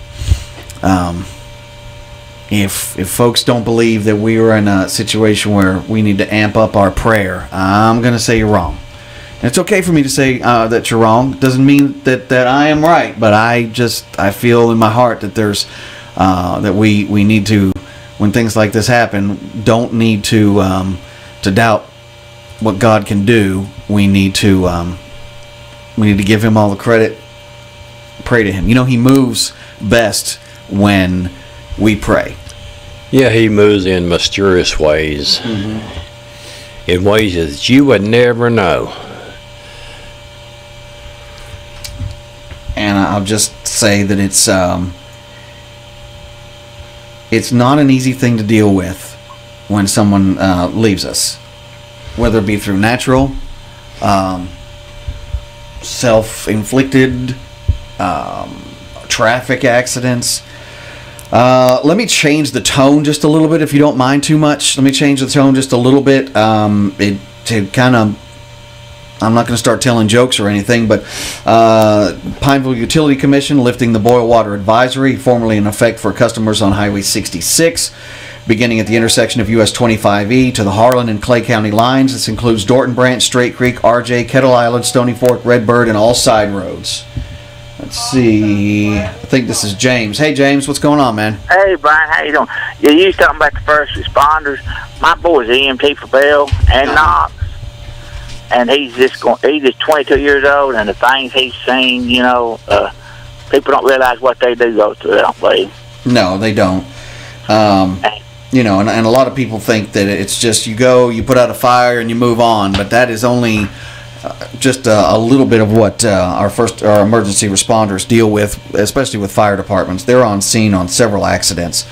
If folks don't believe that we are in a situation where we need to amp up our prayer, I'm going to say you're wrong. And it's okay for me to say that you're wrong. Doesn't mean that I am right, but I feel in my heart that there's that we need to, when things like this happen, don't need to doubt what God can do. We need to give Him all the credit. Pray to Him. You know, He moves best when we pray. Yeah, He moves in mysterious ways, in ways that you would never know. And I'll just say that it's not an easy thing to deal with when someone leaves us, whether it be through natural, self-inflicted, traffic accidents. Let me change the tone just a little bit, if you don't mind too much. Let me change the tone just a little bit. I'm not going to start telling jokes or anything, but Pineville Utility Commission lifting the boil water advisory, formerly in effect for customers on Highway 66, beginning at the intersection of US 25E to the Harlan and Clay County lines. This includes Dorton Branch, Straight Creek, RJ, Kettle Island, Stony Fork, Redbird, and all side roads. Let's see. I think this is James. Hey, James, what's going on, man? Hey, Brian, how you doing? Yeah, you was talking about the first responders. My boy's EMT for Bell and Knox. And he's just 22 years old, and the things he's seen, people don't realize what they do go through, don't they? No, they don't. And a lot of people think that it's just you go, you put out a fire, and you move on. But that is only just a little bit of what our emergency responders deal with, especially with fire departments. They're on scene on several accidents,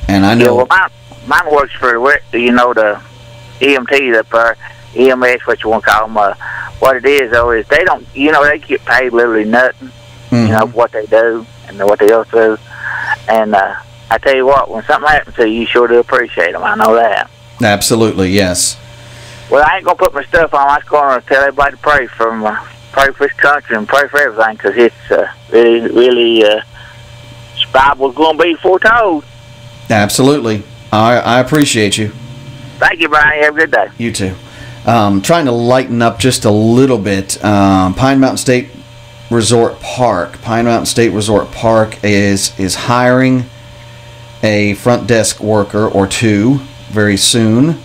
and I know. Yeah, well, mine works for the EMT up there. EMS, what you want to call them. What it is, though, is they don't, they get paid literally nothing, for what they do and what they go through. And I tell you what, when something happens to you, you sure do appreciate them. I know that. Absolutely, yes. Well, I ain't going to put my stuff on. I'm just going to tell everybody to pray for this country and pray for everything, because it's really, this Bible's going to be foretold. Absolutely. I appreciate you. Thank you, Brian. You have a good day. You too. Trying to lighten up just a little bit. Pine Mountain State Resort Park. Pine Mountain State Resort Park is hiring a front desk worker or two very soon.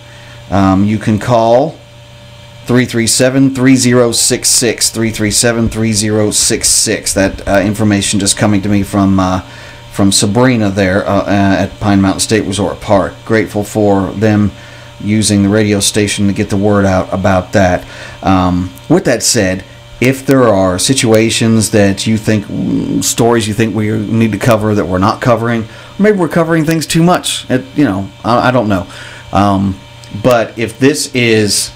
You can call 337-3066. 337-3066. That information just coming to me from Sabrina there at Pine Mountain State Resort Park. Grateful for them using the radio station to get the word out about that. With that said, if there are situations that you think, stories you think we need to cover that we're not covering, maybe we're covering things too much. I don't know. But if this is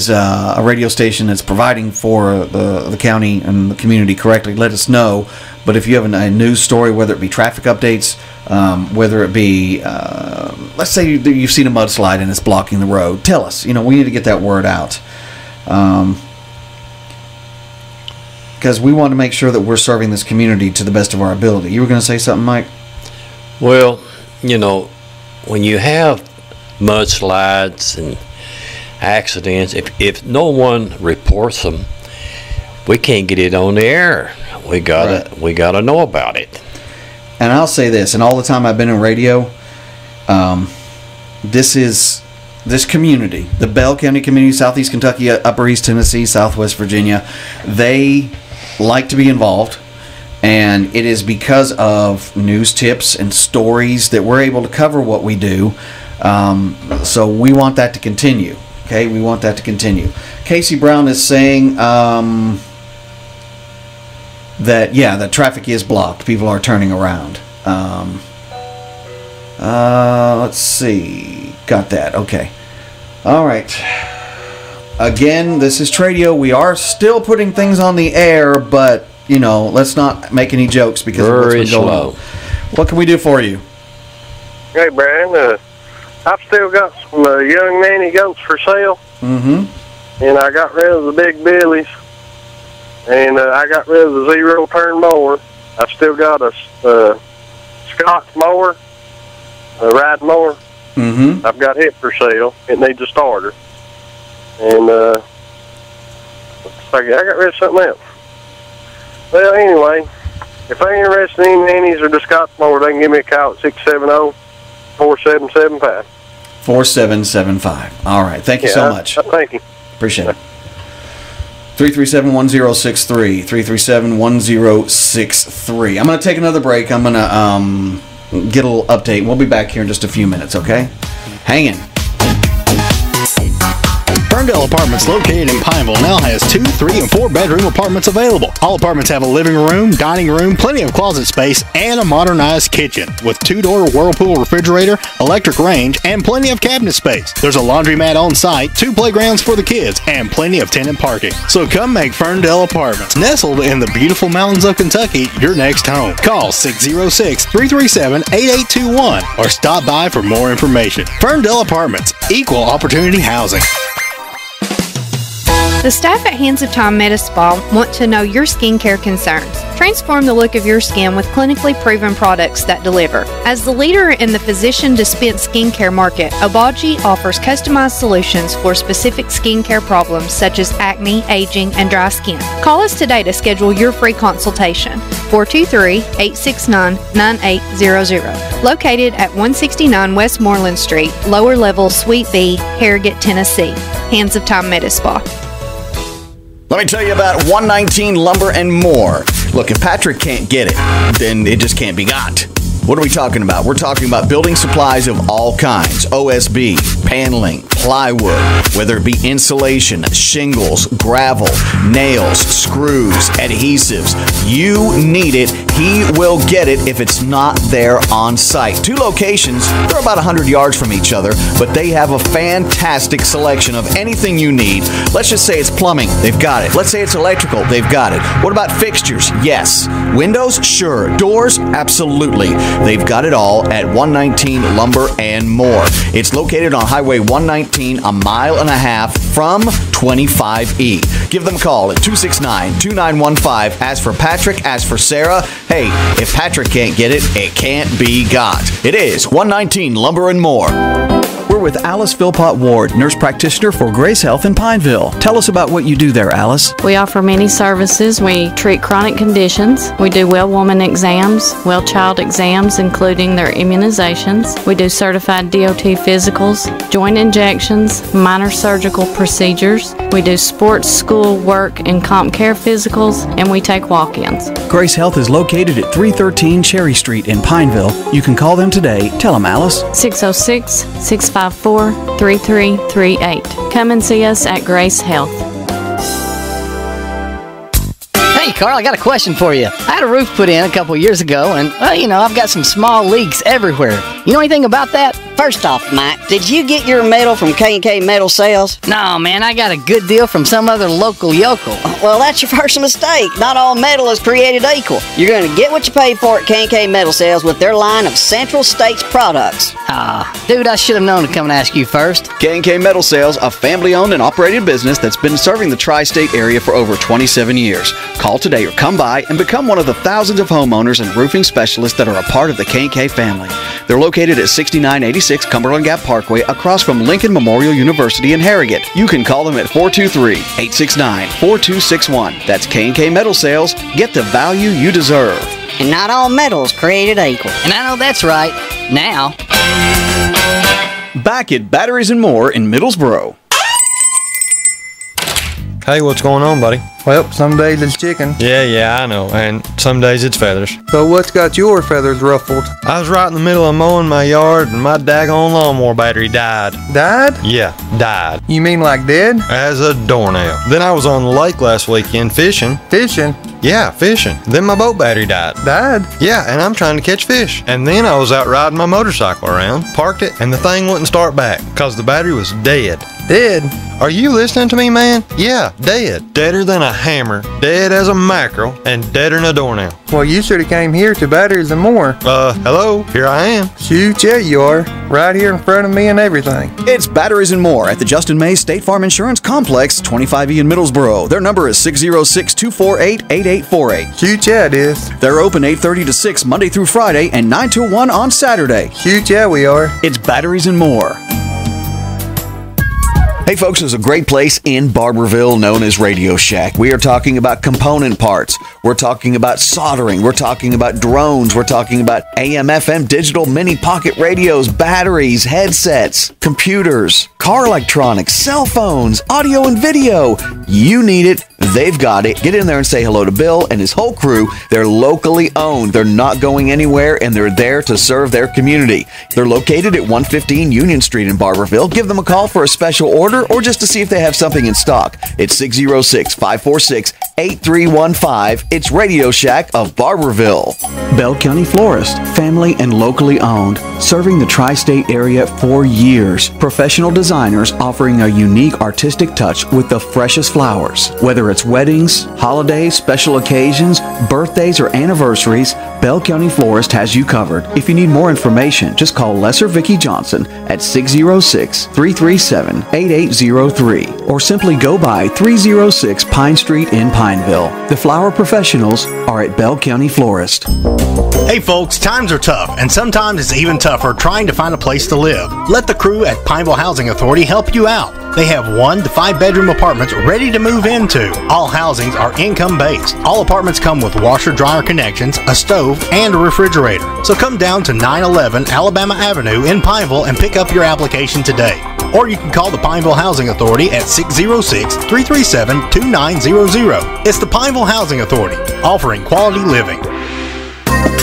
a radio station that's providing for the county and the community correctly, let us know. But if you have a news story, whether it be traffic updates, whether it be, let's say you've seen a mudslide and it's blocking the road, tell us. We need to get that word out. Because we want to make sure that we're serving this community to the best of our ability. You were going to say something, Mike? Well, when you have mudslides and accidents, if no one reports them, we can't get it on the air. We gotta know about it. And I'll say this, and all the time I've been in radio, this community, the Bell County community, Southeast Kentucky, Upper East Tennessee, Southwest Virginia, they like to be involved, and it is because of news tips and stories that we're able to cover what we do. So we want that to continue. Okay, we want that to continue. Casey Brown is saying that, yeah, the traffic is blocked. People are turning around. Let's see. Got that. Okay. All right. Again, this is Tradio. We are still putting things on the air, but, you know, let's not make any jokes because of what's been going on. What can we do for you? Hey, Brian. I've still got some young nanny goats for sale. Mm-hmm. And I got rid of the big billies. And I got rid of the zero-turn mower. I've still got a Scotch mower, a ride mower. Mm-hmm. I've got it for sale. It needs a starter. And I got rid of something else. Well, anyway, if they're interested in nannies or the Scotch mower, they can give me a call at 670-4775. 4775. All right. Thank you so much. Thank you. Appreciate it. 337-1063. 337-1063. I'm going to take another break. I'm going to get a little update. We'll be back here in just a few minutes, okay? Hang in. Ferndale Apartments, located in Pineville, now has 2, 3, and 4 bedroom apartments available. All apartments have a living room, dining room, plenty of closet space, and a modernized kitchen with 2-door Whirlpool refrigerator, electric range, and plenty of cabinet space. There's a laundromat on site, 2 playgrounds for the kids, and plenty of tenant parking. So come make Ferndale Apartments, nestled in the beautiful mountains of Kentucky, your next home. Call 606-337-8821 or stop by for more information. Ferndale Apartments, equal opportunity housing. The staff at Hands of Time Medi Spa want to know your skincare concerns. Transform the look of your skin with clinically proven products that deliver. As the leader in the physician-dispensed skincare market, Obagi offers customized solutions for specific skincare problems such as acne, aging, and dry skin. Call us today to schedule your free consultation. 423-869-9800. Located at 169 Westmoreland Street, Lower Level, Suite B, Harrogate, Tennessee. Hands of Time Medi Spa. Let me tell you about 119 Lumber and More. Look, if Patrick can't get it, then it just can't be got. What are we talking about? We're talking about building supplies of all kinds. OSB, paneling, plywood, whether it be insulation, shingles, gravel, nails, screws, adhesives. You need it. He will get it if it's not there on site. 2 locations. They're about 100 yards from each other, but they have a fantastic selection of anything you need. Let's just say it's plumbing. They've got it. Let's say it's electrical. They've got it. What about fixtures? Yes. Windows? Sure. Doors? Absolutely. They've got it all at 119 Lumber and More. It's located on Highway 119, a mile and a half from 25E. Give them a call at 269-2915. As for Patrick, as for Sarah, hey, if Patrick can't get it, it can't be got. It is 119 Lumber and More. We're with Alice Philpott Ward, nurse practitioner for Grace Health in Pineville. Tell us about what you do there, Alice. We offer many services. We treat chronic conditions. We do well woman exams, well child exams, including their immunizations. We do certified DOT physicals, joint injections, minor surgical procedures. We do sports, school, work, and comp care physicals, and we take walk-ins. Grace Health is located at 313 Cherry Street in Pineville. You can call them today. Tell them, Alice. 606-654-3338. Come and see us at Grace Health. Hey, Carl, I got a question for you. I had a roof put in a couple years ago, and, well, you know, I've got some small leaks everywhere. You know anything about that? First off, Mike, did you get your metal from K&K Metal Sales? No, man, I got a good deal from some other local yokel. Well, that's your first mistake. Not all metal is created equal. You're going to get what you pay for at K&K Metal Sales with their line of Central States products. Dude, I should have known to come and ask you first. K&K Metal Sales, a family-owned and operated business that's been serving the tri-state area for over 27 years. Call today or come by and become one of the thousands of homeowners and roofing specialists that are a part of the K&K family. They're located at 6986 Cumberland Gap Parkway across from Lincoln Memorial University in Harrogate. You can call them at 423-869-4261. That's K&K Metal Sales. Get the value you deserve. And not all metal is created equal. And I know that's right. Now. Back at Batteries and More in Middlesboro. Hey, what's going on, buddy? Well, some days it's chicken. Yeah, I know. And some days it's feathers. So what's got your feathers ruffled? I was right in the middle of mowing my yard and my daggone lawnmower battery died. Died? Yeah, died. You mean like dead? As a doornail. Then I was on the lake last weekend fishing. Fishing? Yeah, fishing. Then my boat battery died. Died? Yeah, and I'm trying to catch fish. And then I was out riding my motorcycle around, parked it, and the thing wouldn't start back because the battery was dead. Dead? Are you listening to me, man? Yeah, dead. Deader than a hammer, dead as a mackerel, and deader than a doornail. Well, you should have came here to Batteries and More. Hello, here I am. Shoot, yeah, you are. Right here in front of me and everything. It's Batteries and More at the Justin May State Farm Insurance Complex, 25E in Middlesboro. Their number is 606-248-8848. Shoot, yeah, it is. They're open 8:30 to 6 Monday through Friday and 9 to 1 on Saturday. Shoot, yeah, we are. It's Batteries and More. Hey folks, there's a great place in Barberville known as Radio Shack. We are talking about component parts. We're talking about soldering. We're talking about drones. We're talking about AM, FM, digital mini pocket radios, batteries, headsets, computers, car electronics, cell phones, audio and video. You need it. They've got it. Get in there and say hello to Bill and his whole crew. They're locally owned. They're not going anywhere, and they're there to serve their community. They're located at 115 Union Street in Barberville. Give them a call for a special order or just to see if they have something in stock. It's 606-546-8315. It's Radio Shack of Barberville. Bell County Florist, family and locally owned, serving the tri-state area for years. Professional designers offering a unique artistic touch with the freshest flowers. Whether it's weddings, holidays, special occasions, birthdays, or anniversaries, Bell County Florist has you covered. If you need more information, just call Lesser Vicky Johnson at 606-337-8803 or simply go by 306 Pine Street in Pineville. The flower professionals are at Bell County Florist. Hey folks, times are tough, and sometimes it's even tougher trying to find a place to live. Let the crew at Pineville Housing Authority help you out. They have 1 to 5 bedroom apartments ready to move into. All housings are income based. All apartments come with washer dryer connections, a stove, and a refrigerator. So come down to 911 Alabama Avenue in Pineville and pick up your application today. Or you can call the Pineville Housing Authority at 606-337-2900. It's the Pineville Housing Authority, offering quality living.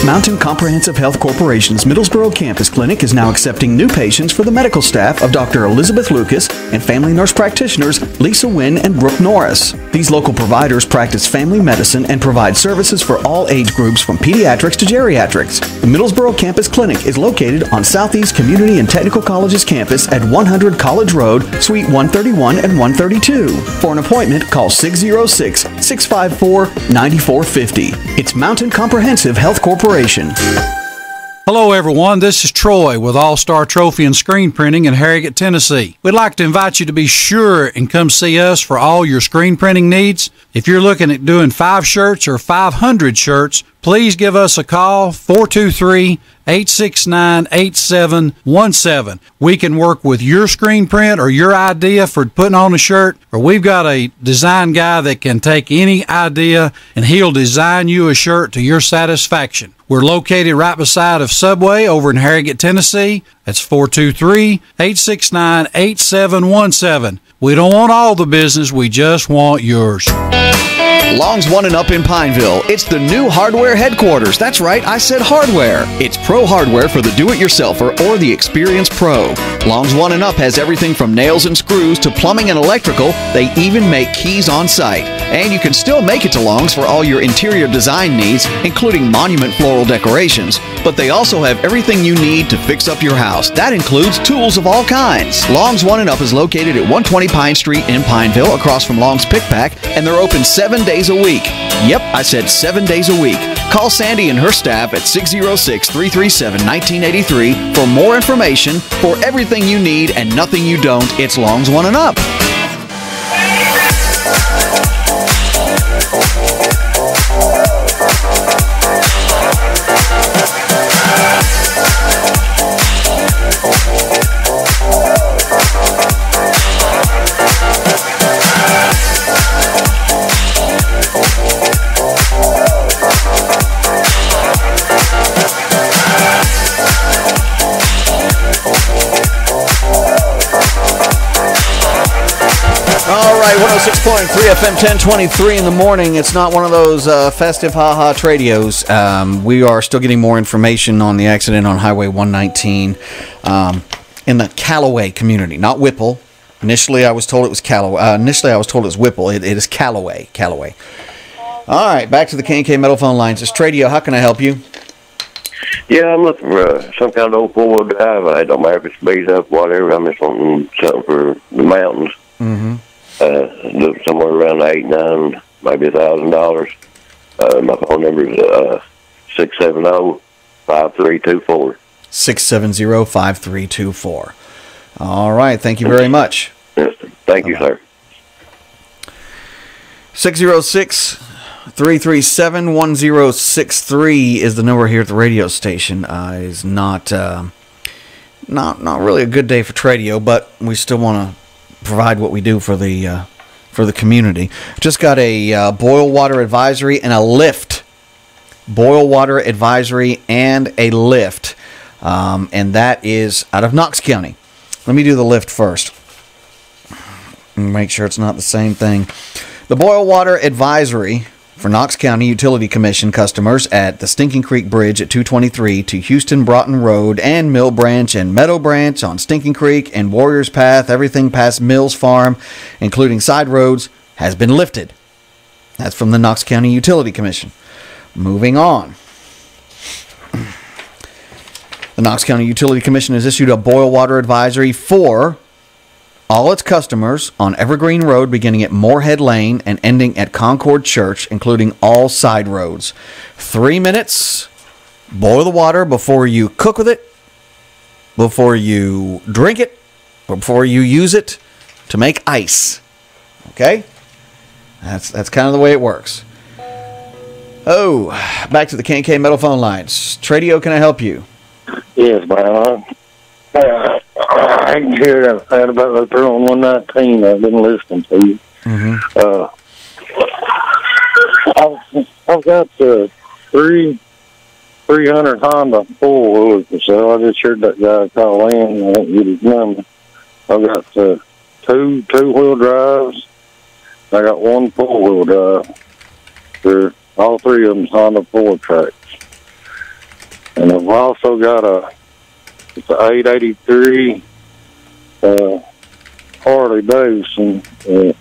Mountain Comprehensive Health Corporation's Middlesboro Campus Clinic is now accepting new patients for the medical staff of Dr. Elizabeth Lucas and family nurse practitioners Lisa Wynn and Brooke Norris. These local providers practice family medicine and provide services for all age groups from pediatrics to geriatrics. The Middlesboro Campus Clinic is located on Southeast Community and Technical College's campus at 100 College Road, Suite 131 and 132. For an appointment, call 606-654-9450. It's Mountain Comprehensive Health Corporation. Hello everyone, this is Troy with All-Star Trophy and Screen Printing in Harrogate, Tennessee. We'd like to invite you to be sure and come see us for all your screen printing needs. If you're looking at doing 5 shirts or 500 shirts, please give us a call, 423-869-8717. We can work with your screen print or your idea for putting on a shirt, or we've got a design guy that can take any idea and he'll design you a shirt to your satisfaction. We're located right beside of Subway over in Harrogate, Tennessee. That's 423-869-8717. We don't want all the business, we just want yours. Long's One and Up in Pineville. It's the new hardware headquarters. That's right, I said hardware. It's pro hardware for the do-it-yourselfer or the experienced pro. Long's One and Up has everything from nails and screws to plumbing and electrical. They even make keys on site. And you can still make it to Long's for all your interior design needs, including monument floral decorations. But they also have everything you need to fix up your house. That includes tools of all kinds. Long's One and Up is located at 120 Pine Street in Pineville, across from Long's Pick Pack, and they're open 7 days a week. Yep, I said 7 days a week. Call Sandy and her staff at 606-337-1983 for more information. For everything you need and nothing you don't, it's Long's One and Up. 106.3 FM 1023 in the morning. It's not one of those festive ha-ha Tradios. We are still getting more information on the accident on Highway 119 in the Callaway community, not Whipple. Initially, I was told it was Callaway. Initially, I was told it was Whipple. It is Callaway. Callaway. All right, back to the K&K Metal phone lines. It's Tradio. How can I help you? Yeah, I'm looking for some kind of old four-wheel drive. I don't matter if it's beat up, whatever. I'm just wanting something for the mountains. Mm-hmm. Look somewhere around $8,000, maybe $1,000. My phone number is 670-5324. 670-5324. All right, thank you very much. Thank you, sir. 606-337-1063 is the number here at the radio station. Is not really a good day for Tradio, but we still want to provide what we do for the community. Just got a boil water advisory and a lift. Boil water advisory and a lift, and that is out of Knox County. Let me do the lift first. Make sure it's not the same thing. The boil water advisory for Knox County Utility Commission customers at the Stinking Creek Bridge at 223 to Houston Broughton Road and Mill Branch and Meadow Branch on Stinking Creek and Warriors Path, everything past Mills Farm, including side roads, has been lifted. That's from the Knox County Utility Commission. Moving on. The Knox County Utility Commission has issued a boil water advisory for all its customers on Evergreen Road beginning at Moorhead Lane and ending at Concord Church, including all side roads. 3 minutes, boil the water before you cook with it, before you drink it, or before you use it to make ice. Okay? That's kind of the way it works. Oh, back to the K&K Metal phone lines. Tradio, can I help you? Yes, man. I can hear that about the Pearl on 119. I've been listening to you. Mm-hmm. I've got 300 Honda four-wheelers for sale. I just heard that guy call in. I didn't get his number. I've got two-wheel drives. I got one four-wheel drive. They're all three of them Honda 4-tracks. And I've also got it's an 883 Harley Davidson. It's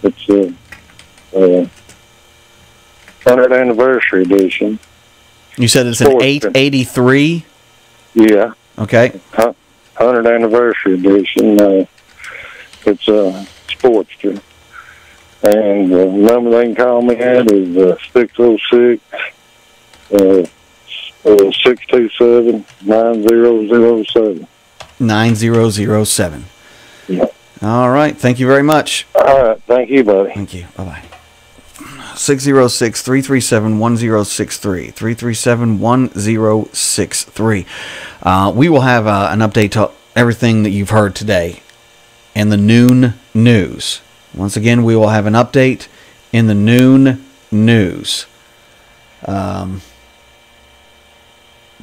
a 100th anniversary edition. You said it's an 883? Yeah. Okay. 100th anniversary edition. It's a Sportster. And the number they can call me at is 606 627-9007. 9007. Yeah. All right. Thank you very much. All right. Thank you, buddy. Thank you. Bye-bye. 606-337-1063. 337-1063. We will have an update to everything that you've heard today in the noon news. Once again, we will have an update in the noon news.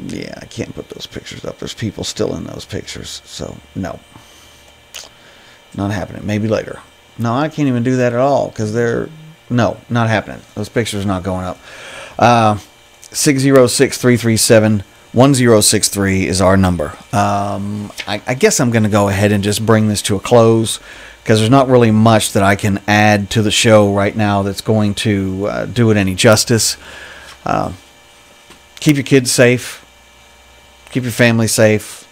Yeah, I can't put those pictures up. There's people still in those pictures. So, no. Not happening. Maybe later. No, I can't even do that at all because they're... No, not happening. Those pictures are not going up. 606-337-1063 is our number. I guess I'm going to go ahead and just bring this to a close because there's not really much that I can add to the show right now that's going to do it any justice. Keep your kids safe. Keep your family safe.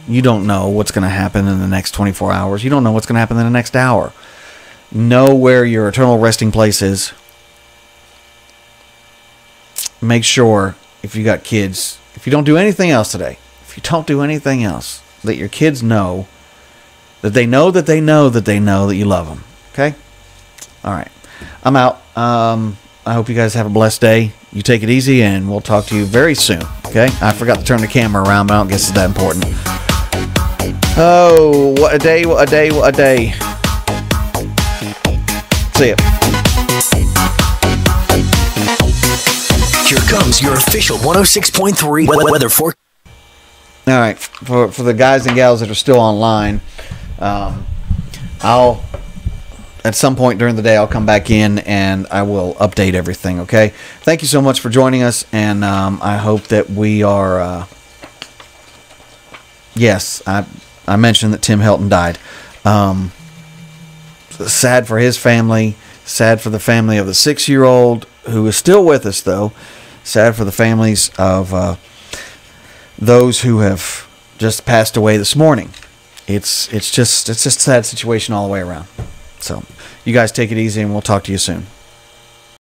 You don't know what's going to happen in the next 24 hours. You don't know what's going to happen in the next hour. Know where your eternal resting place is. Make sure, if you got kids, if you don't do anything else today, if you don't do anything else, that your kids know that they know that they know that they know that you love them. Okay? All right. I'm out. I hope you guys have a blessed day. You take it easy, and we'll talk to you very soon. Okay? I forgot to turn the camera around, but I don't guess it's that important. Oh, what a day, what a day, what a day. See ya. Here comes your official 106.3 weather forecast. All right, for the guys and gals that are still online, I'll at some point during the day, I'll come back in and I will update everything, okay? Thank you so much for joining us, and I hope that we are... yes, I mentioned that Tim Helton died. Sad for his family. Sad for the family of the 6-year-old, who is still with us, though. Sad for the families of those who have just passed away this morning. It's just a sad situation all the way around. So, you guys take it easy, and we'll talk to you soon.